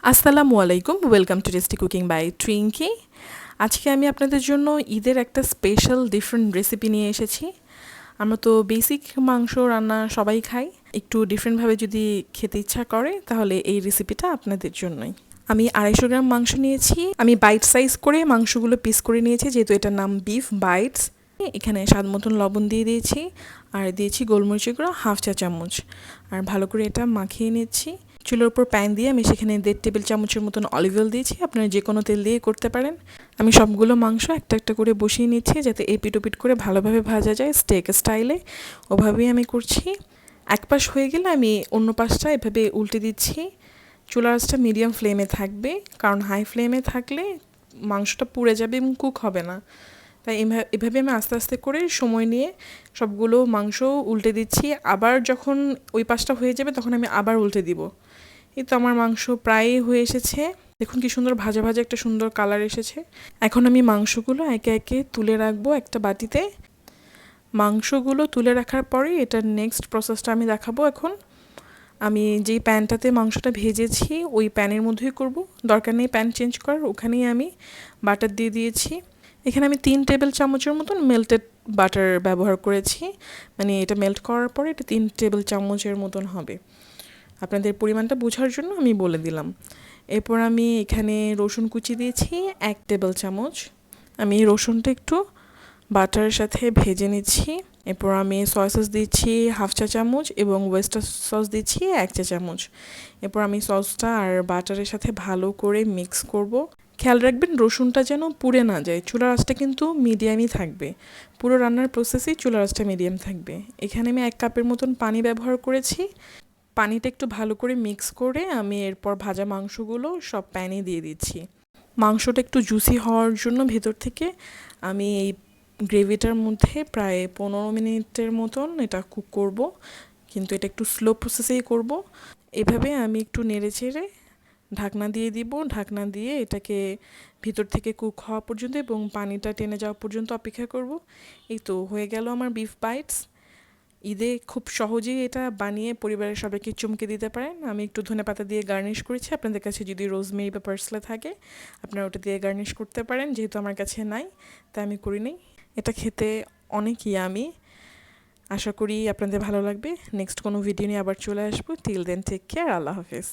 আসসালামু আলাইকুম, welcome to tasty cooking by Twinkie. আজকে আমি আপনাদের জন্য ঈদের একটা স্পেশাল ডিফারেন্ট রেসিপি নিয়ে এসেছি। আমরা তো বেসিক মাংস রান্না সবাই খাই, একটু ডিফারেন্টভাবে যদি খেতে ইচ্ছা করে তাহলে এই রেসিপিটা আপনাদের জন্যই। আমি 250 গ্রাম মাংস নিয়েছি। আমি বাইট সাইজ করে মাংসগুলো পিস করে নিয়েছি, যেহেতু এটার নাম বিফ বাইটস। এখানে স্বাদ মতন লবণ দিয়ে দিয়েছি, আর দিয়েছি গোলমরিচের গুঁড়ো 1/2 চা চামচ, আর ভালো করে এটা মাখিয়ে নিচ্ছি। চুলার উপর প্যান দিয়ে আমি সেখানে 1.5 টেবিল চামচের মতন অলিভ অয়েল দিয়েছি, আপনারা যে কোনো তেল দিয়ে করতে পারেন। আমি সবগুলো মাংস একটা একটা করে বসিয়ে নিচ্ছি, যাতে এপিট ওপিট করে ভালোভাবে ভাজা যায় স্টেক স্টাইলে, ওভাবেই আমি করছি। এক পাশ হয়ে গেলে আমি অন্য পাশটা এভাবে উল্টে দিচ্ছি। চুলার আঁচটা মিডিয়াম ফ্লেমে থাকবে, কারণ হাই ফ্লেমে থাকলে মাংসটা পুড়ে যাবে এবং কুক হবে না। তাই এভাবে আমি আস্তে আস্তে করে সময় নিয়ে সবগুলো মাংস উল্টে দিচ্ছি। আবার যখন ওই পাশটা হয়ে যাবে তখন আমি আবার উল্টে দিব। এই তো আমার মাংস প্রায় হয়ে এসেছে, দেখুন কি সুন্দর ভাজা ভাজা একটা সুন্দর কালার এসেছে। এখন আমি মাংসগুলো একে একে তুলে রাখবো একটা বাটিতে। মাংসগুলো তুলে রাখার পরে এটার নেক্সট প্রসেসটা আমি দেখাবো। এখন আমি যেই প্যানটাতে মাংসটা ভেজেছি ওই প্যানের মধ্যেই করব, দরকার নেই প্যান চেঞ্জ করার। ওখানেই আমি বাটার দিয়ে দিয়েছি। এখানে আমি 3 টেবিল চামচের মতন মেল্টেড বাটার ব্যবহার করেছি, মানে এটা মেল্ট করার পরে এটা 3 টেবিল চামচের মতন হবে। আপনাদের পরিমাণটা বোঝার জন্য আমি বলে দিলাম। এরপর আমি এখানে রসুন কুচি দিয়েছি 1 টেবিল চামচ। আমি রসুনটা একটু বাটারের সাথে ভেজে নিচ্ছি। এরপর আমি সয়া সস দিচ্ছি 1/2 চা চামচ এবং ওয়েস্টার সস দিচ্ছি 1 চা চামচ। এরপর আমি সসটা আর বাটারের সাথে ভালো করে মিক্স করব। খেয়াল রাখবেন রসুনটা যেন পুড়ে না যায়। চুলার আঁচটা কিন্তু মিডিয়ামই থাকবে, পুরো রান্নার প্রসেসেই চুলার আঁচটা মিডিয়াম থাকবে। এখানে আমি 1 কাপের মতন পানি ব্যবহার করেছি। পানিটা একটু ভালো করে মিক্স করে আমি এরপর ভাজা মাংসগুলো সব প্যানে দিয়ে দিচ্ছি। মাংসটা একটু জুসি হওয়ার জন্য ভেতর থেকে আমি এই গ্রেভিটার মধ্যে প্রায় 15 মিনিটের মতন এটা কুক করব, কিন্তু এটা একটু স্লো প্রসেসেই করব। এভাবে আমি একটু নেড়ে চেড়ে ঢাকনা দিয়ে দিব। ঢাকনা দিয়ে এটাকে ভিতর থেকে কুক হওয়া পর্যন্ত এবং পানিটা টেনে যাওয়া পর্যন্ত অপেক্ষা করব। এই তো হয়ে গেল আমার বিফ বাইটস। ঈদে খুব সহজেই এটা বানিয়ে পরিবারের সবাইকে চমকে দিতে পারেন। আমি একটু ধনেপাতা দিয়ে গার্নিশ করেছি, আপনাদের কাছে যদি রোজমেরি বা পার্সলে থাকে আপনারা ওটা দিয়ে গার্নিশ করতে পারেন, যেহেতু আমার কাছে নাই তাই আমি করিনি। এটা খেতে অনেক ইয়ামি, আশা করি আপনাদের ভালো লাগবে। নেক্সট কোনো ভিডিও নিয়ে আবার চলে আসবো। টিল দেন টেক কেয়ার, আল্লাহ হাফেজ।